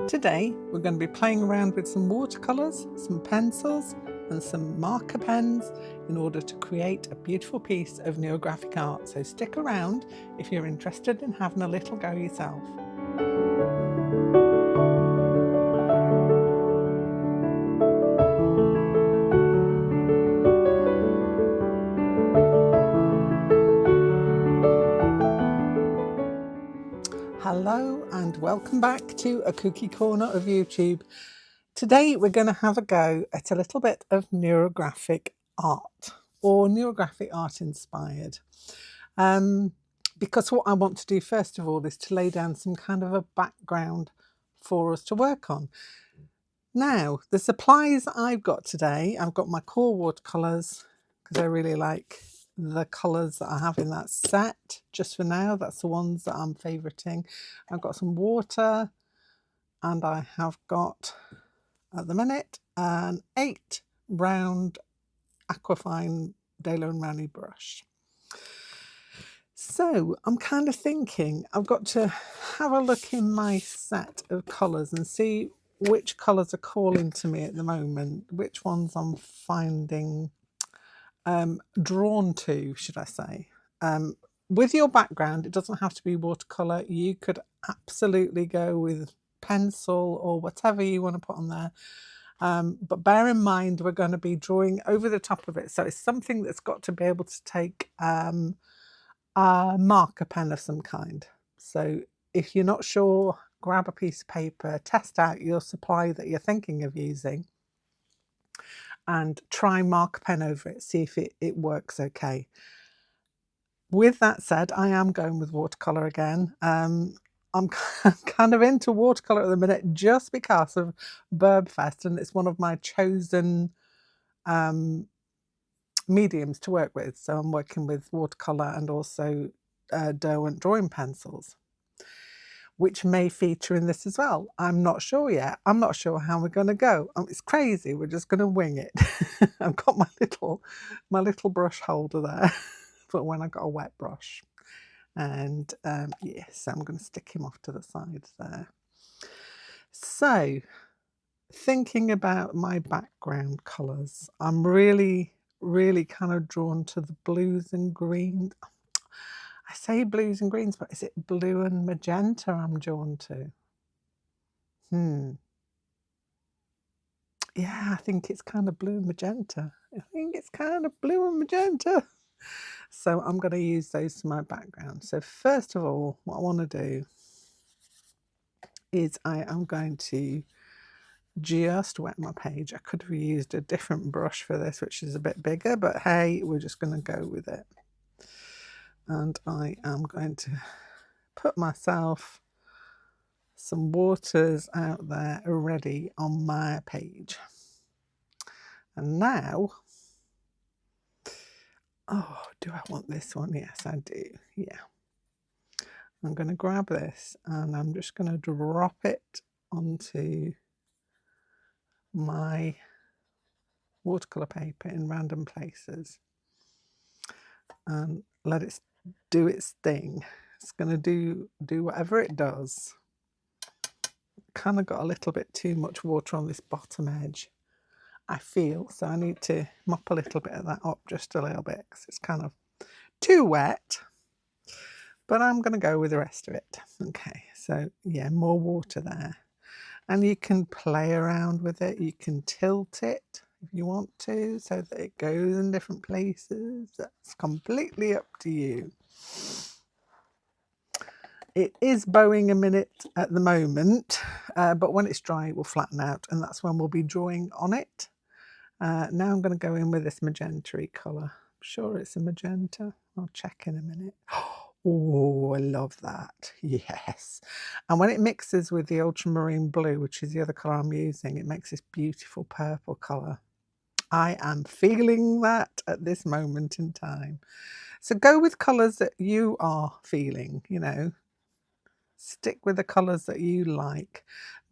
Today we're going to be playing around with some watercolours, some pencils and some marker pens in order to create a beautiful piece of neurographic art. So stick around if you're interested in having a little go yourself. Hello and welcome back to a Kooky corner of YouTube. Today we're going to have a go at a little bit of neurographic art, or neurographic art inspired. Because what I want to do first of all is to lay down some kind of a background for us to work on. Now, the supplies I've got today, I've got my core watercolours because I really like the colours that I have in that set. Just for now, that's the ones that I'm favouriting. I've got some water and I have got, at the minute, an 8 round Aquafine Dalo and Rani brush. So I'm kind of thinking I've got to have a look in my set of colours and see which colours are calling to me at the moment, which ones I'm finding drawn to, should I say. With your background, it doesn't have to be watercolour. You could absolutely go with pencil or whatever you want to put on there. But bear in mind, we're going to be drawing over the top of it. So it's something that's got to be able to take a marker pen of some kind. So if you're not sure, grab a piece of paper, test out your supply that you're thinking of using and try marker pen over it, see if it works okay. With that said, I am going with watercolour again. I'm kind of into watercolour at the minute just because of Burbfest, and it's one of my chosen mediums to work with. So I'm working with watercolour and also Derwent drawing pencils, which may feature in this as well. I'm not sure yet. I'm not sure how we're going to go. It's crazy. We're just going to wing it. I've got my little brush holder there for when I've got a wet brush. And yes, I'm going to stick him off to the side there. So thinking about my background colours, I'm really kind of drawn to the blues and greens. I say blues and greens, but is it blue and magenta I'm drawn to? Yeah, I think it's kind of blue and magenta. So I'm going to use those for my background. So first of all, what I want to do is I am going to just wet my page. I could have used a different brush for this, which is a bit bigger, but hey, we're just going to go with it. And I am going to put myself some waters out there already on my page. And now, oh, do I want this one? Yes, I do. Yeah. I'm going to grab this and I'm just going to drop it onto my watercolour paper in random places and let it do its thing. It's going to do whatever it does. Kind of got a little bit too much water on this bottom edge, I feel, so I need to mop a little bit of that up just a little bit because it's kind of too wet, but I'm going to go with the rest of it. Okay, so yeah, more water there, and you can play around with it. You can tilt it if you want to so that it goes in different places. That's completely up to you. It is bowing a minute at the moment, but when it's dry it will flatten out, and that's when we'll be drawing on it. Now I'm going to go in with this magenta-y colour. I'm sure it's a magenta. I'll check in a minute. Oh, I love that. Yes. And when it mixes with the ultramarine blue, which is the other colour I'm using, it makes this beautiful purple colour. I am feeling that at this moment in time. So go with colours that you are feeling, you know. Stick with the colours that you like,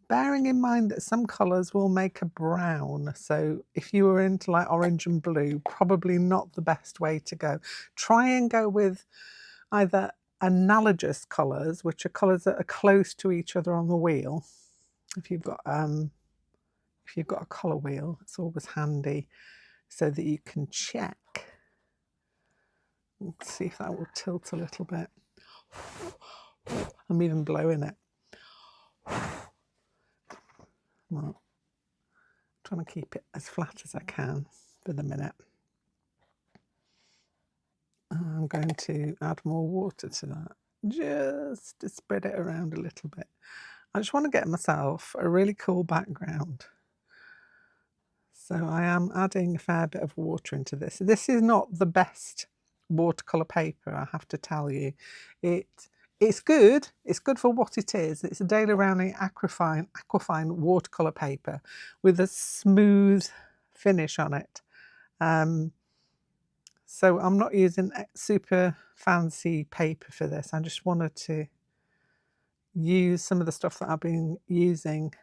bearing in mind that some colours will make a brown. So if you were into like orange and blue, probably not the best way to go. Try and go with either analogous colours, which are colours that are close to each other on the wheel. If you've got a colour wheel, it's always handy so that you can check. Let's see if that will tilt a little bit. I'm even blowing it. Well, trying to keep it as flat as I can for the minute. I'm going to add more water to that, just to spread it around a little bit. I just want to get myself a really cool background. So I am adding a fair bit of water into this. This is not the best watercolour paper, I have to tell you. It's good. It's good for what it is. It's a Daily Rounding Aquafine watercolour paper with a smooth finish on it. So I'm not using super fancy paper for this. I just wanted to use some of the stuff that I've been using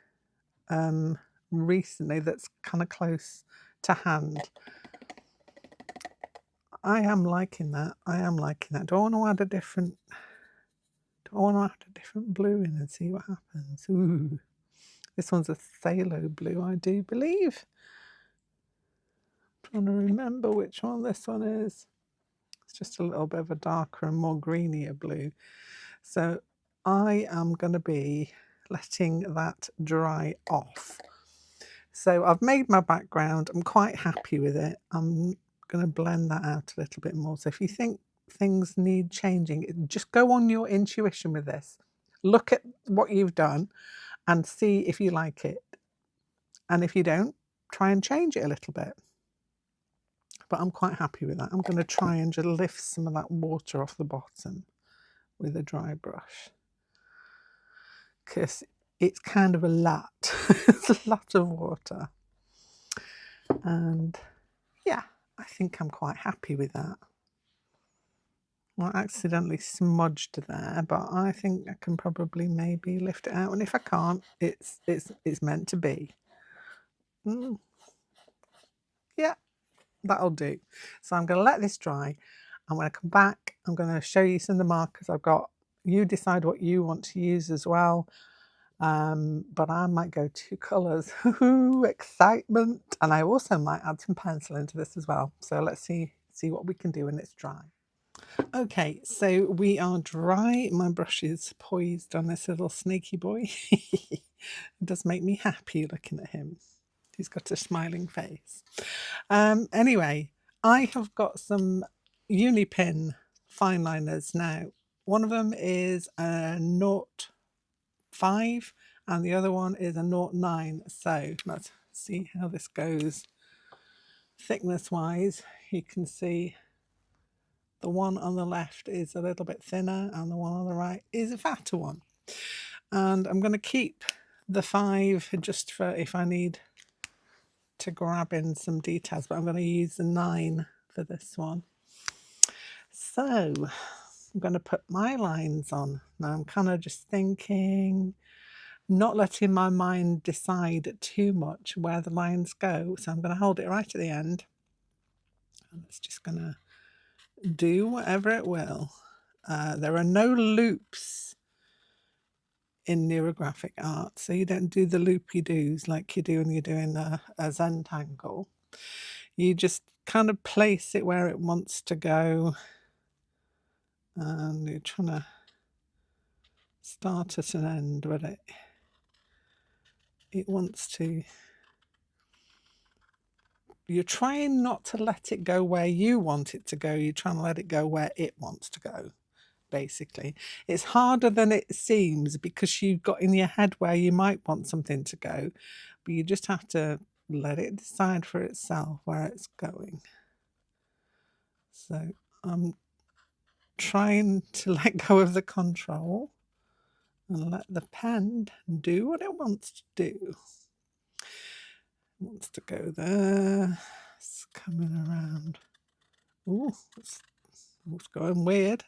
recently that's kind of close to hand. I am liking that. I am liking that. Do I want to add a different blue in and see what happens? Ooh, this one's a phthalo blue, I do believe. I'm trying to remember which one this one is. It's just a little bit of a darker and more greenier blue. So I am going to be letting that dry off. So I've made my background. I'm quite happy with it. I'm going to blend that out a little bit more. So if you think things need changing, just go on your intuition with this. Look at what you've done and see if you like it. And if you don't, try and change it a little bit. But I'm quite happy with that. I'm going to try and just lift some of that water off the bottom with a dry brush, because it's kind of a lot. It's a lot of water. And yeah, I think I'm quite happy with that. I accidentally smudged there, but I think I can probably maybe lift it out. And if I can't, it's meant to be. Yeah, that'll do. So I'm going to let this dry. I'm going to come back. I'm going to show you some of the markers I've got. You decide what you want to use as well. But I might go 2 colours. Excitement! And I also might add some pencil into this as well. So let's see what we can do when it's dry. Okay, so we are dry. My brush is poised on this little snaky boy. It does make me happy looking at him. He's got a smiling face. Anyway, I have got some Unipin fine liners now. One of them is a 0.5 and the other one is a 0.9. So let's see how this goes. Thickness wise, you can see the one on the left is a little bit thinner and the one on the right is a fatter one. And I'm going to keep the 5 just for if I need to grab in some details, but I'm going to use the 9 for this one. So I'm going to put my lines on. Now I'm kind of just thinking, not letting my mind decide too much where the lines go. So I'm going to hold it right at the end. And it's just going to do whatever it will. There are no loops in neurographic art, so you don't do the loopy-doos like you do when you're doing a Zentangle. You just kind of place it where it wants to go, and you're trying to start at an end, but it wants to. You're trying not to let it go where you want it to go. You're trying to let it go where it wants to go, basically. It's harder than it seems because you've got in your head where you might want something to go, but you just have to let it decide for itself where it's going. So I'm trying to let go of the control and let the pen do what it wants to do. It wants to go there. It's coming around. Ooh, it's going weird.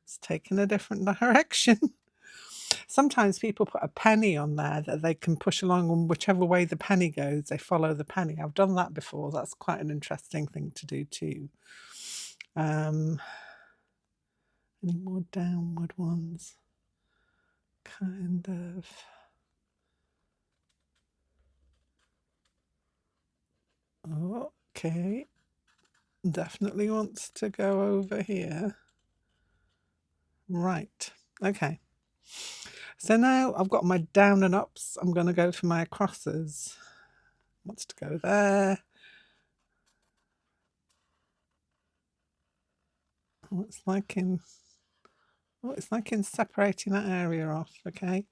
It's taking a different direction. Sometimes people put a penny on there that they can push along, and whichever way the penny goes, they follow the penny. I've done that before. That's quite an interesting thing to do too. Any more downward ones? Kind of. Okay, definitely wants to go over here. Right, okay. So now I've got my down and ups. I'm going to go for my crosses. Wants to go there. Oh, it's like in separating that area off. Okay.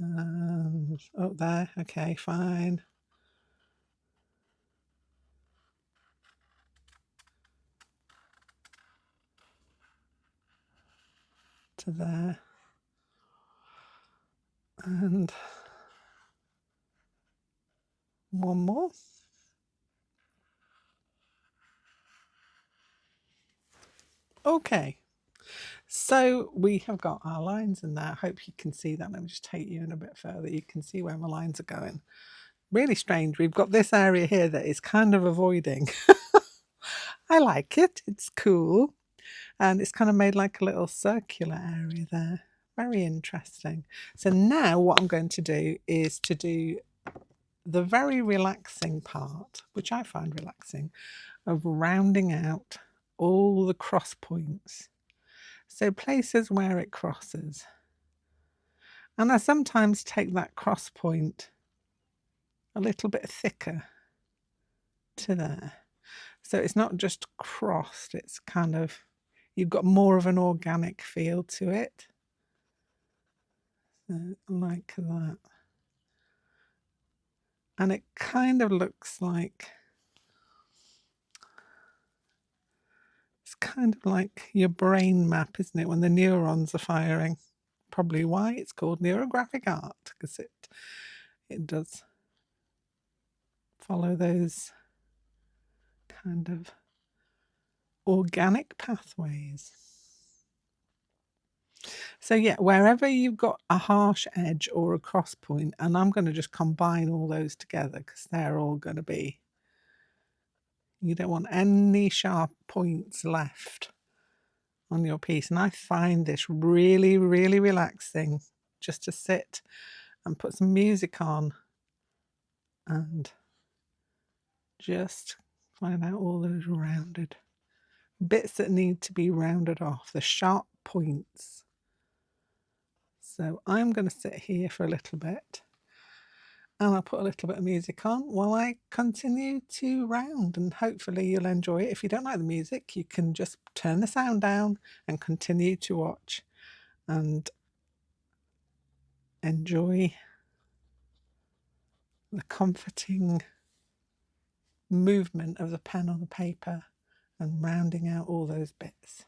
Oh, there. Okay, fine. To there. And one more. Okay. So we have got our lines in there. I hope you can see that. Let me just take you in a bit further. You can see where my lines are going. Really strange. We've got this area here that is kind of avoiding. I like it. It's cool. And it's kind of made like a little circular area there. Very interesting. So now what I'm going to do is to do the very relaxing part, which I find relaxing, of rounding out all the cross points. So places where it crosses. And I sometimes take that cross point a little bit thicker to there. So it's not just crossed, it's kind of, you've got more of an organic feel to it. So, like that. And it kind of looks like, it's kind of like your brain map, isn't it, when the neurons are firing? Probably why it's called neurographic art, because it does follow those kind of organic pathways. So yeah, wherever you've got a harsh edge or a cross point, and I'm going to just combine all those together because they're all going to be, you don't want any sharp points left on your piece. And I find this really, really relaxing just to sit and put some music on and just find out all those rounded bits that need to be rounded off, the sharp points. So I'm going to sit here for a little bit and I'll put a little bit of music on while I continue to round, and hopefully you'll enjoy it. If you don't like the music, you can just turn the sound down and continue to watch and enjoy the comforting movement of the pen on the paper and rounding out all those bits.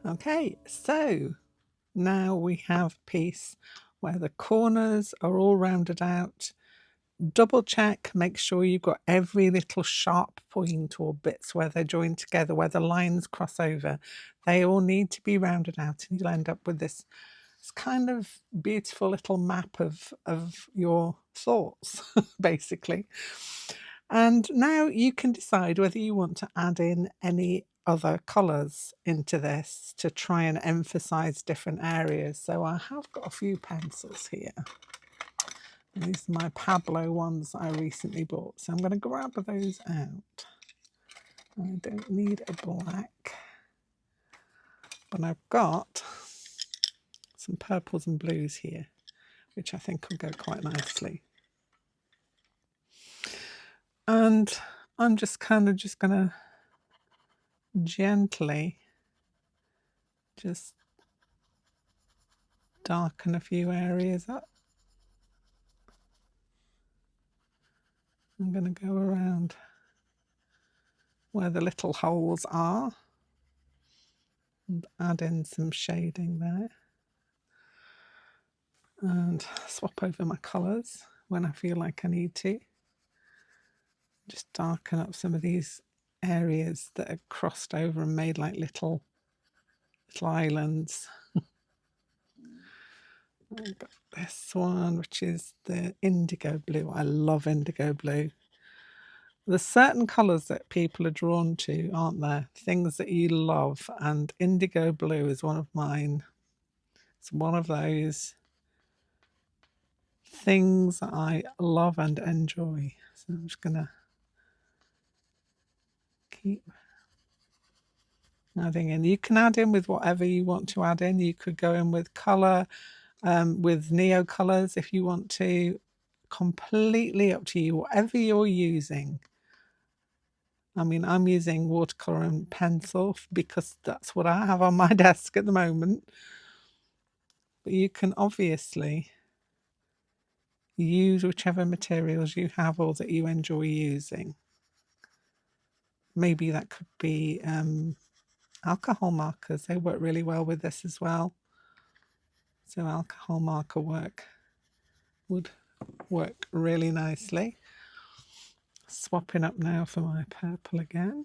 Okay, so now we have a piece where the corners are all rounded out. Double check, make sure you've got every little sharp point or bits where they're joined together, where the lines cross over. They all need to be rounded out, and you'll end up with this kind of beautiful little map of your thoughts, basically. And now you can decide whether you want to add in any other colours into this to try and emphasize different areas. So I have got a few pencils here. These are my Pablo ones I recently bought. So I'm going to grab those out. I don't need a black, but I've got some purples and blues here, which I think will go quite nicely. And I'm just going to gently just darken a few areas up. I'm going to go around where the little holes are and add in some shading there. And swap over my colours when I feel like I need to. Just darken up some of these areas that are crossed over and made like little islands. I've got this one, which is the indigo blue. I love indigo blue. There's certain colours that people are drawn to, aren't there? Things that you love, and indigo blue is one of mine. It's one of those things that I love and enjoy. So I'm just going to keep adding in. You can add in with whatever you want to add in. You could go in with colour, with neo colours if you want to. Completely up to you, whatever you're using. I mean, I'm using watercolour and pencil because that's what I have on my desk at the moment. But you can obviously use whichever materials you have or that you enjoy using. Maybe that could be alcohol markers. They work really well with this as well. So alcohol marker work would work really nicely. Swapping up now for my purple again.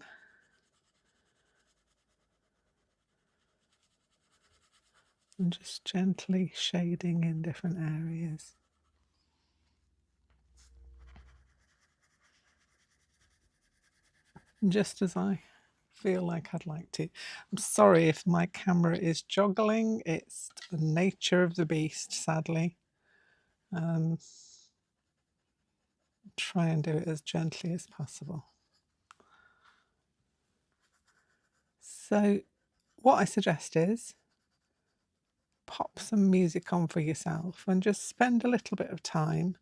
And just gently shading in different areas. Just as I feel like I'd like to. I'm sorry if my camera is joggling. It's the nature of the beast, sadly. Try and do it as gently as possible. So what I suggest is pop some music on for yourself and just spend a little bit of time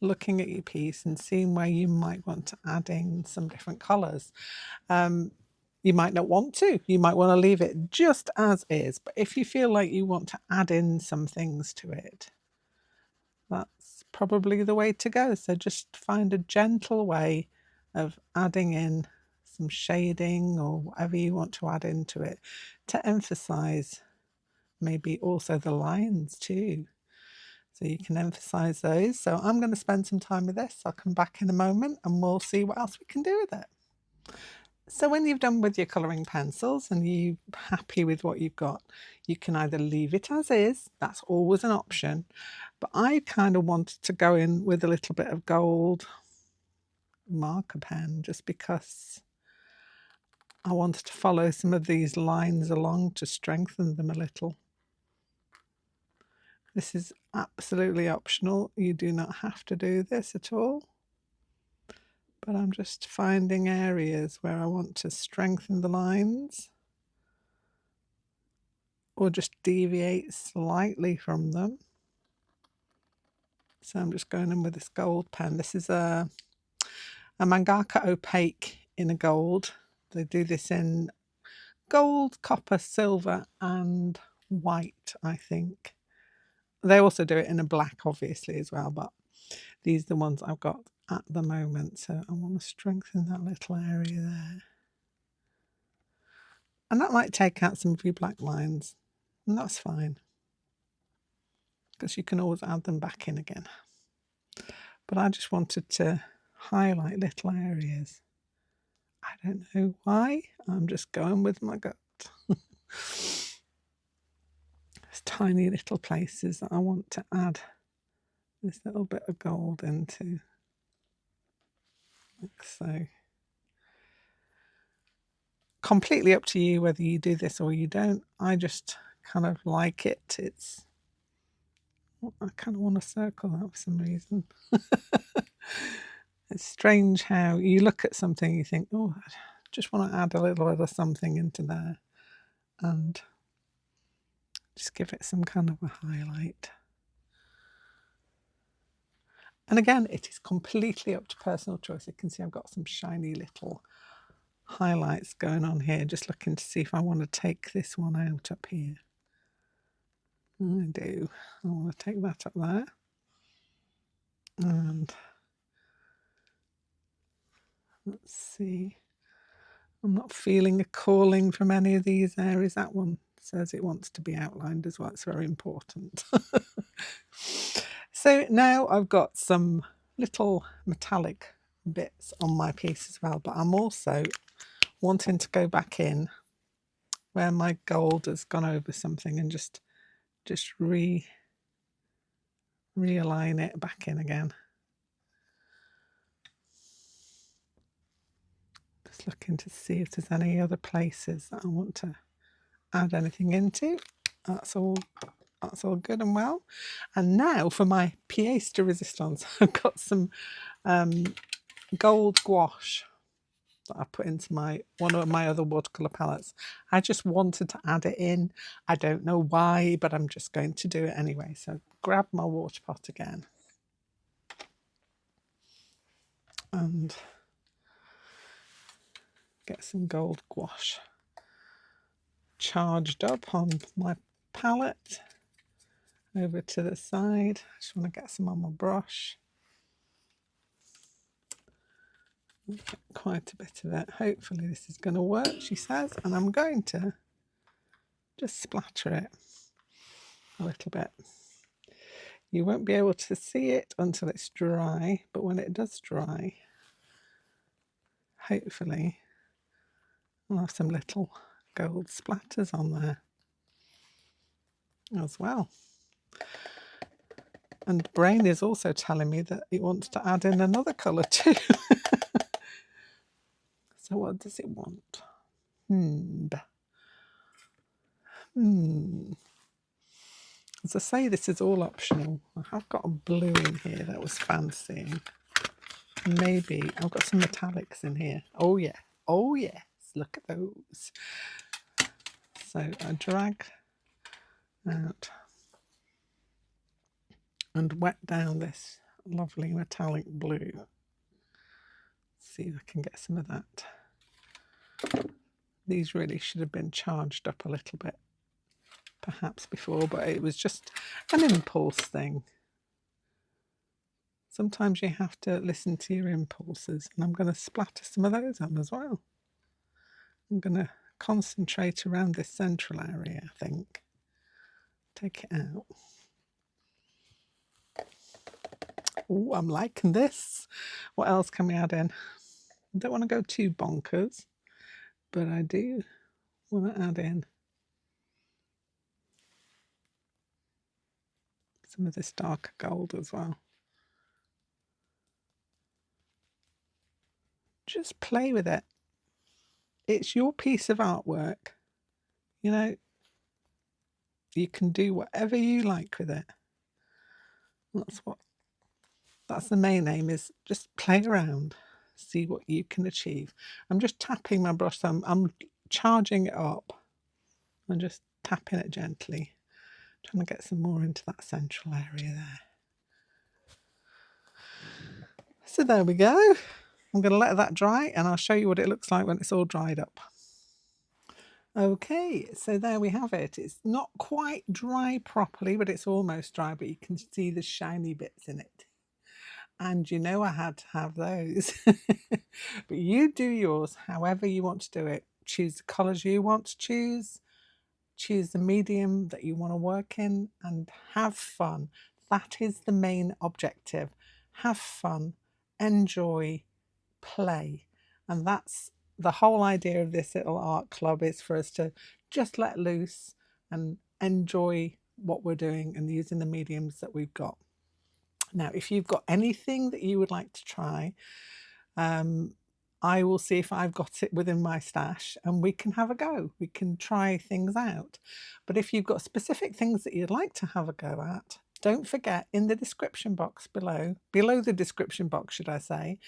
looking at your piece and seeing where you might want to add in some different colours. You might not want to. You might want to leave it just as is. But if you feel like you want to add in some things to it, that's probably the way to go. So just find a gentle way of adding in some shading or whatever you want to add into it to emphasize maybe also the lines too. So you can emphasize those. So I'm going to spend some time with this. I'll come back in a moment and we'll see what else we can do with it. So when you've done with your colouring pencils and you're happy with what you've got, you can either leave it as is, that's always an option, but I kind of wanted to go in with a little bit of gold marker pen just because I wanted to follow some of these lines along to strengthen them a little. This is absolutely optional. You do not have to do this at all. But I'm just finding areas where I want to strengthen the lines or just deviate slightly from them. So I'm just going in with this gold pen. This is a mangaka opaque in a gold. They do this in gold, copper, silver and white, I think. They also do it in a black, obviously, as well, but these are the ones I've got at the moment. So I want to strengthen that little area there. And that might take out some of your black lines, and that's fine, because you can always add them back in again. But I just wanted to highlight little areas. I don't know why, I'm just going with my gut. There's tiny little places that I want to add this little bit of gold into, like so. Completely up to you whether you do this or you don't. I just kind of like it. I kind of want to circle that for some reason. It's strange how you look at something, you think, oh, I just want to add a little bit of something into there and just give it some kind of a highlight. And again, it is completely up to personal choice. You can see I've got some shiny little highlights going on here, just looking to see if I want to take this one out up here. I do. I want to take that up there. And let's see. I'm not feeling a calling from any of these areas. That one says it wants to be outlined as well. It's very important. So now I've got some little metallic bits on my piece as well, but I'm also wanting to go back in where my gold has gone over something and just realign it back in again. Just looking to see if there's any other places that I want to add anything into. That's all good and well. And now for my pièce de résistance, I've got some gold gouache that I put into one of my other watercolour palettes. I just wanted to add it in. I don't know why, but I'm just going to do it anyway. So grab my water pot again. And get some gold gouache charged up on my palette. Over to the side. I just want to get some on my brush. Get quite a bit of it. Hopefully this is going to work, she says, and I'm going to just splatter it a little bit. You won't be able to see it until it's dry, but when it does dry, hopefully I'll have some little gold splatters on there as well. And the brain is also telling me that it wants to add in another colour too. So what does it want? As I say, this is all optional. I have got a blue in here that I was fancying. Maybe I've got some metallics in here. Oh yeah, oh yes, look at those. So I drag out and wet down this lovely metallic blue. See if I can get some of that. These really should have been charged up a little bit perhaps before, but it was just an impulse thing. Sometimes you have to listen to your impulses, and I'm going to splatter some of those on as well. I'm going to concentrate around this central area, I think. Take it out. Oh, I'm liking this. What else can we add in? I don't want to go too bonkers, but I do want to add in some of this darker gold as well. Just play with it. It's your piece of artwork. You know, you can do whatever you like with it. That's the main aim, is just play around, see what you can achieve. I'm just tapping my brush, so I'm charging it up and just tapping it gently, trying to get some more into that central area there. So there we go. I'm going to let that dry and I'll show you what it looks like when it's all dried up. Okay, so there we have it. It's not quite dry properly, but it's almost dry, but you can see the shiny bits in it. And you know I had to have those. But you do yours however you want to do it. choose the colours you want to choose the medium that you want to work in, and have fun. That is the main objective. Have fun, enjoy, play. And that's the whole idea of this little art club, is for us to just let loose and enjoy what we're doing and using the mediums that we've got. Now, if you've got anything that you would like to try, I will see if I've got it within my stash and we can have a go. We can try things out. But if you've got specific things that you'd like to have a go at, don't forget, in the description box below the description box, should I say,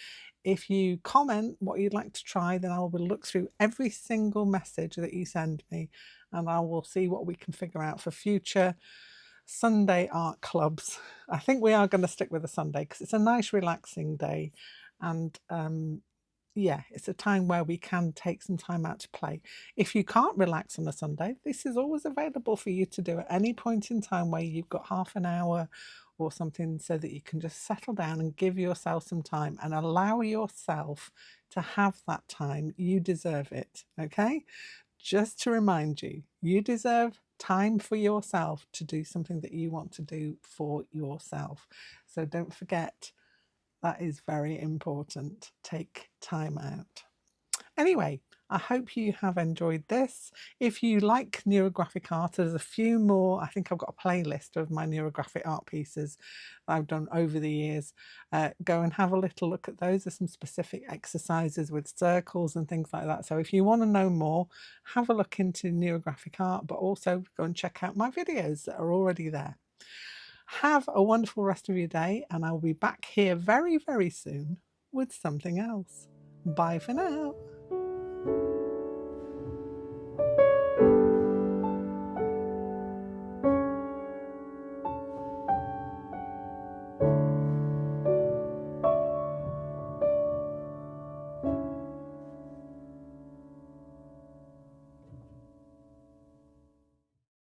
if you comment what you'd like to try, then I will look through every single message that you send me, and I will see what we can figure out for future Sunday art clubs. I think we are going to stick with a Sunday because it's a nice relaxing day, and yeah, it's a time where we can take some time out to play. If you can't relax on a Sunday, this is always available for you to do at any point in time where you've got half an hour or something, so that you can just settle down and give yourself some time and allow yourself to have that time. You deserve it, okay? Just to remind you, you deserve time for yourself to do something that you want to do for yourself. So don't forget, that is very important. Take time out. Anyway, I hope you have enjoyed this. If you like neurographic art, there's a few more. I think I've got a playlist of my neurographic art pieces that I've done over the years. Go and have a little look at those. There's some specific exercises with circles and things like that. So if you want to know more, have a look into neurographic art, but also go and check out my videos that are already there. Have a wonderful rest of your day, and I'll be back here very, very soon with something else. Bye for now.